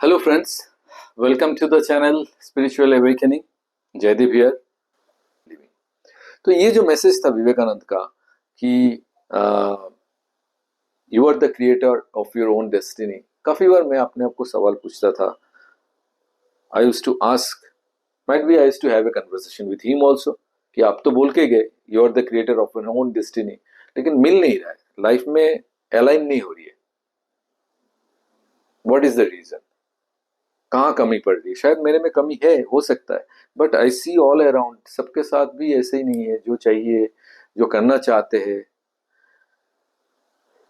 Hello friends, welcome to the channel spiritual awakening. Jaydeep here. तो ये जो मैसेज था विवेकानंद का कि you are the creator of your own destiny, काफी बार मैं अपने आप को सवाल पूछता था। I used to ask, might be I used to have a conversation with him also कि आप तो बोल के गए you are the creator of your own destiny, लेकिन मिल नहीं रहा है, लाइफ में अलाइन नहीं हो रही है। What is the reason? कहाँ कमी पड़ रही है? शायद मेरे में कमी है, हो सकता है, but I see all around सबके साथ भी ऐसे ही नहीं है जो चाहिए, जो करना चाहते हैं।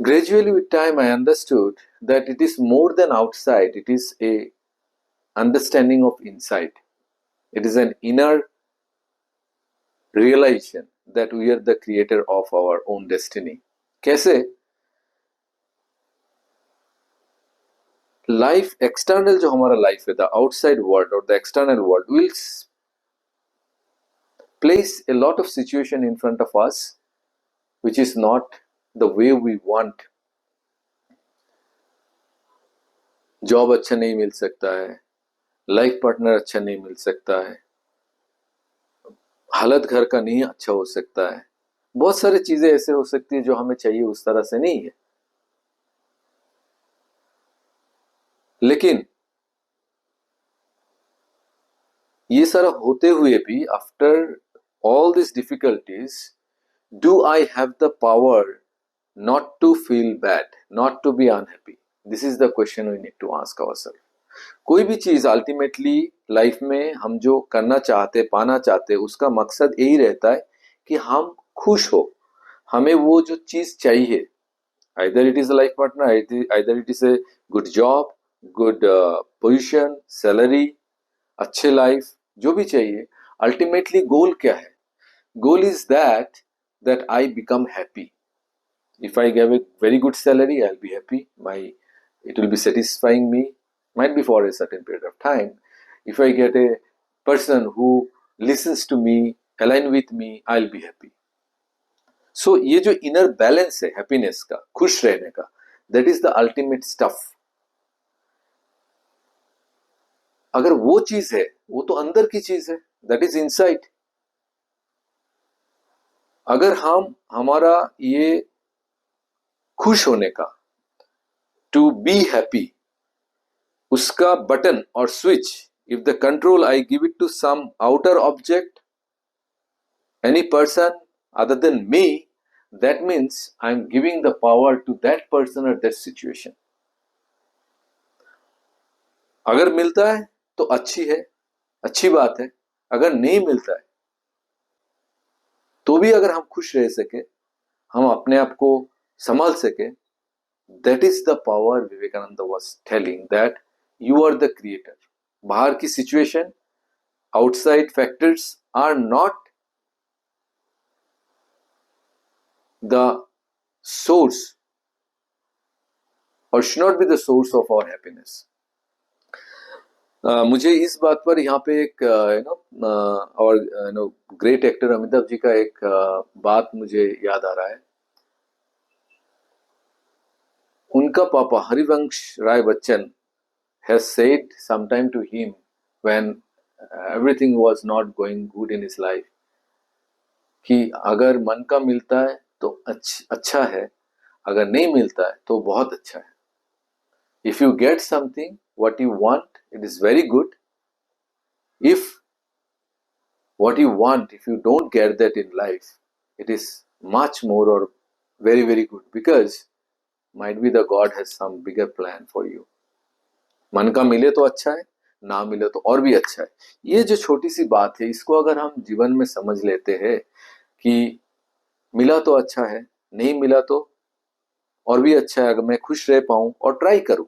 Gradually with time I understood that it is more than outside, it is a understanding of inside. It is an inner realization that we are the creator of our own destiny. कैसे? Life external जो हमारा life है, the outside world और the external world will place a lot of situation in front of us which is not the way we want. Job अच्छा नहीं मिल सकता है, life partner अच्छा नहीं मिल सकता है, हालत घर का नहीं अच्छा हो सकता है, बहुत सारी चीजें ऐसे हो सकती है जो हमें चाहिए उस तरह से नहीं है। लेकिन ये सारा होते हुए भी after all this difficulties, do I have the power not to feel bad, not to be unhappy? This is the question we need to ask ourselves. कोई भी चीज अल्टीमेटली लाइफ में हम जो करना चाहते, पाना चाहते, उसका मकसद यही रहता है कि हम खुश हो, हमें वो जो चीज चाहिए, either it is a life partner, either it is a good job, good position, salary, अच्छे लाइफ, जो भी चाहिए, अल्टीमेटली गोल क्या है? Goal is that I become happy. If I get a very good salary, I'll be happy. It will be satisfying me, might be for a certain period of time. If I get a person who listens to me, align with me, I'll be happy. So ये जो inner balance है happiness का, खुश रहने का, that is the ultimate stuff. अगर वो चीज है, वो तो अंदर की चीज है, that is inside. अगर हम हमारा ये खुश होने का, टू बी हैप्पी, उसका बटन और switch, if the control I give it to some outer object, any person other than me, that means I am giving the power to that person और दैट सिचुएशन. अगर मिलता है तो अच्छी है, अच्छी बात है. अगर नहीं मिलता है तो भी अगर हम खुश रह सके, हम अपने आप को संभाल सके, that is the power Vivekananda was telling, that you are the creator. बाहर की situation, outside factors are not the source or should not be the source of our happiness. मुझे इस बात पर यहाँ पे एक और ग्रेट एक्टर अमिताभ जी का एक बात मुझे याद आ रहा है. उनका पापा Harivansh Rai Bachchan has said sometime to him when everything was not going good in his life कि अगर मन का मिलता है तो अच्छा है, अगर नहीं मिलता है तो बहुत अच्छा है. If you get something what you want, it is very good. If what you want, if you don't get that in life, it is much more or very very good, because might be the God has some bigger plan for you. मन का मिले तो अच्छा है, ना मिले तो और भी अच्छा है. ये जो छोटी सी बात है, इसको अगर हम जीवन में समझ लेते हैं कि मिला तो अच्छा है, नहीं मिला तो और भी अच्छा है, अगर मैं खुश रह पाऊं और ट्राई करूं,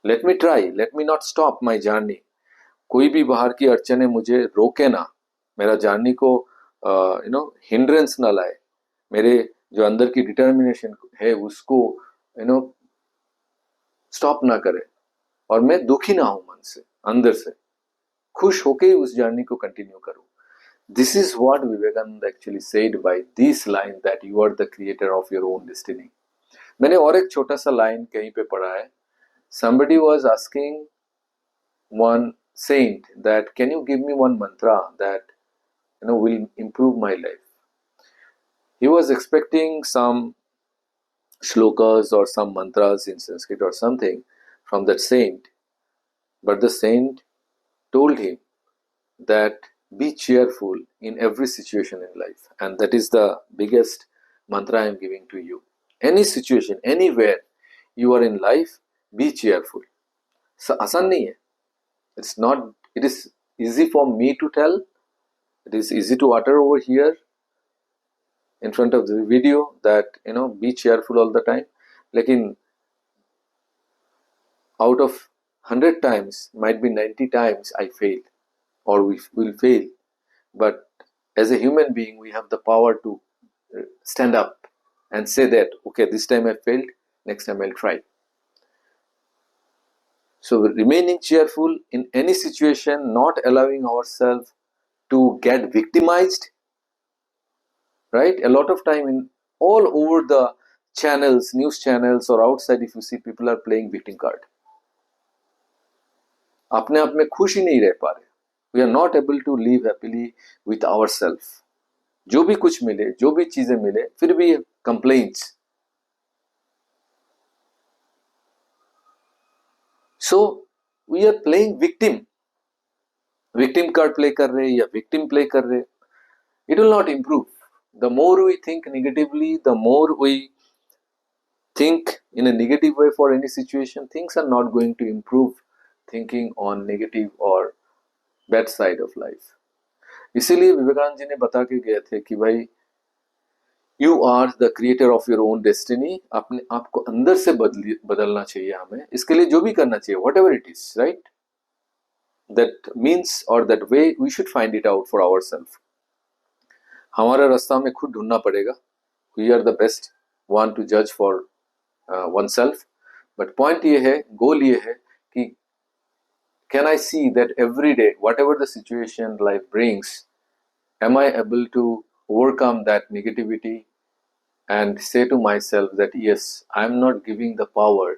let me try, let me not stop my journey. कोई भी बाहर की अड़चने मुझे रोके ना, मेरा जर्नी को हिंड्रेंस ना लाए, मेरे जो अंदर की डिटर्मिनेशन है उसको स्टॉप ना करे, और मैं दुखी ना हूं मन से, अंदर से खुश होके ही उस जर्नी को कंटिन्यू करूं. This is what Vivekananda actually said by this line, that you are the creator of your own destiny. मैंने और एक छोटा सा लाइन कहीं पे पढ़ा है, somebody was asking one saint that can you give me one mantra that will improve my life. He was expecting some shlokas or some mantras in Sanskrit or something from that saint, but the saint told him that be cheerful in every situation in life, and that is the biggest mantra I am giving to you. Any situation, anywhere you are in life, be cheerful. So आसान नहीं है. It's not. It is easy for me to tell. It is easy to utter over here in front of the video that be cheerful all the time. Lekin out of 100 times, might be 90 times I fail or we will fail. But as a human being, we have the power to stand up and say that, okay, this time I failed, next time I'll try. So remaining cheerful in any situation, not allowing ourselves to get victimized, right? A lot of time in all over the channels, news channels or outside, if you see, people are playing victim card. अपने आप में खुश ही नहीं रह पा रहे. We are not able to live happily with ourselves. जो भी कुछ मिले, जो भी चीजें मिले, फिर भी complaints. So we are playing victim card play कर रहे या victim play कर रहे. It will not improve. The more we think negatively, the more we think in a negative way for any situation, things are not going to improve. Thinking on negative or bad side of life. इसीलिए विवेकानंद जी ने बता के गए थे कि भाई you are the creator of your own destiny. अपने आप को अंदर से बदलना चाहिए हमें. इसके लिए जो भी करना चाहिए, whatever it is, right, that means और that way we should find it out for our self. हमारा रास्ता हमें खुद ढूंढना पड़ेगा. We are the best one to जज for oneself. But point ये है, गोल ये है कि can I see that every day, whatever the situation life brings, am I able to overcome that negativity and say to myself that yes, I am not giving the power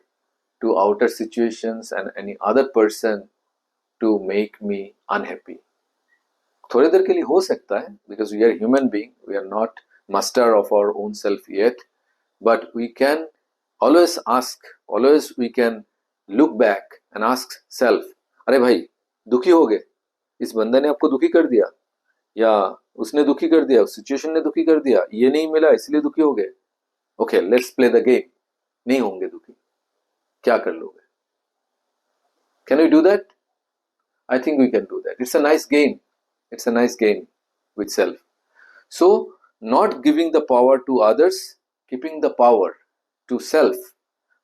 to outer situations and any other person to make me unhappy. थोड़ी देर के लिए हो सकता है, because we are human being, we are not master of our own self yet, but we can always ask, always we can look back and ask self, अरे भाई दुखी हो गए, इस बंदे ने आपको दुखी कर दिया या उसने दुखी कर दिया, उस सिचुएशन ने दुखी कर दिया, ये नहीं मिला इसलिए दुखी हो गए. Okay, let's play the game. नहीं होंगे दुखी, क्या कर लोगे? Can we do that? I think we can do that. It's a nice game. It's a nice game with self. So not giving the power to others, keeping the power to self.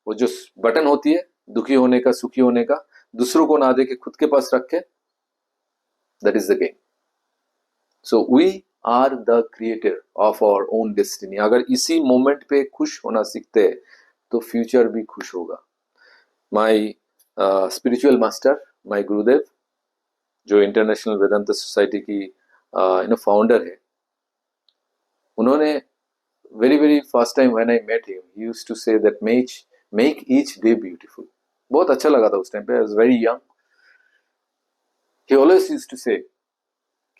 वो जो button होती है दुखी होने का, सुखी होने का, दूसरों को ना दे के खुद के पास रखे, that is the game. So we are the creator of our own destiny. अगर इसी मोमेंट पे खुश होना सीखते हैं तो फ्यूचर भी खुश होगा. My spiritual master, my Gurudev, जो इंटरनेशनल वेदांत सोसाइटी की फाउंडर है, उन्होंने very first time when I met him, he used to say that make each day beautiful. बहुत अच्छा लगा था उस टाइम पे. I was very young. He always used to say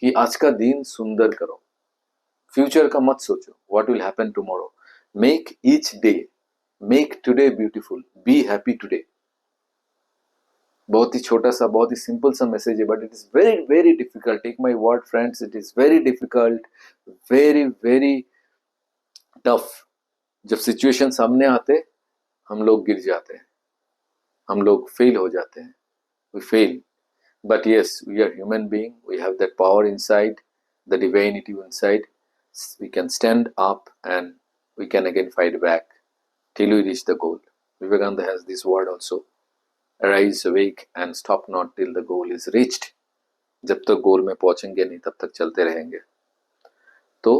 कि आज का दिन सुंदर करो, फ्यूचर का मत सोचो, what will happen tomorrow. Make each day, make today beautiful, be happy today. बहुत ही छोटा सा, बहुत ही सिंपल सा मैसेज है, but it is very difficult. Take my word friends, it is very difficult, very tough. जब सिचुएशन सामने आते हम लोग गिर जाते हैं, हम लोग फेल हो जाते हैं. We fail. But yes, we are human being. We have that power inside, the divinity inside. We can stand up and we can again fight back till we reach the goal. Vivekananda has this word also: arise, awake, and stop not till the goal is reached. जब तक गोल में पहुंचेंगे नहीं तब तक चलते रहेंगे. तो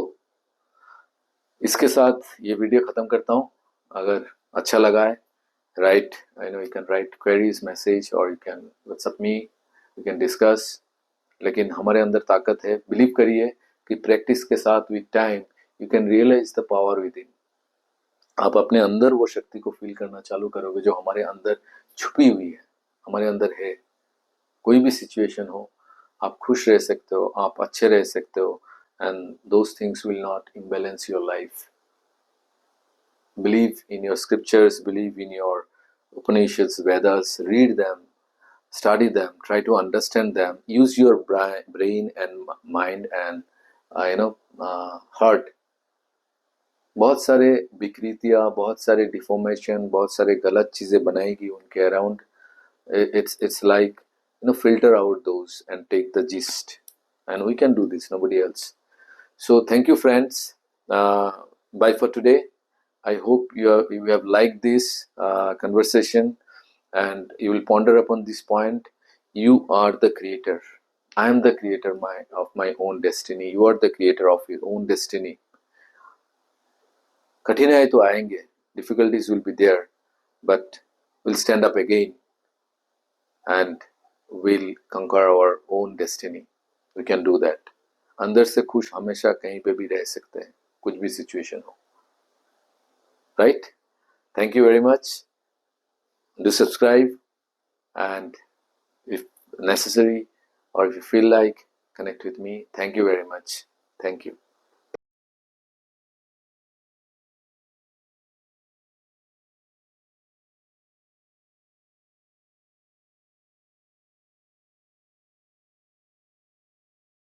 इसके साथ ये वीडियो खत्म करता हूँ. अगर अच्छा लगा है, write, you can write queries, message, or you can WhatsApp me. We can discuss. लेकिन हमारे अंदर ताकत है. बिलीव करिए कि प्रैक्टिस के साथ with time you can realise the power within. आप अपने अंदर वो शक्ति को फील करना चालू करोगे जो हमारे अंदर छुपी हुई है, हमारे अंदर है। कोई भी सिचुएशन हो, आप खुश रह सकते हो, आप अच्छे रह सकते हो, and those things will not imbalance your life. Believe in your scriptures, believe in your Upanishads, Vedas, read them, study them, try to understand them, use your brain and mind and heart. बहुत सारे विकृतियाँ, बहुत सारे deformation, बहुत सारे गलत चीज़ें बनाएगी उनके around. It's like, filter out those and take the gist, and we can do this, nobody else. So thank you, friends. Bye for today. I hope you have liked this conversation, and you will ponder upon this point. You are the creator. I am the creator of my own destiny. You are the creator of your own destiny. कठिनाई तो आएंगे, difficulties will be there, but we'll stand up again and we'll conquer our own destiny. We can do that. अंदर से खुश हमेशा कहीं पे भी रह सकते हैं, कुछ भी सिचुएशन हो. Right? Thank you very much. Do subscribe, and if necessary or if you feel like, connect with me. Thank you very much. Thank you.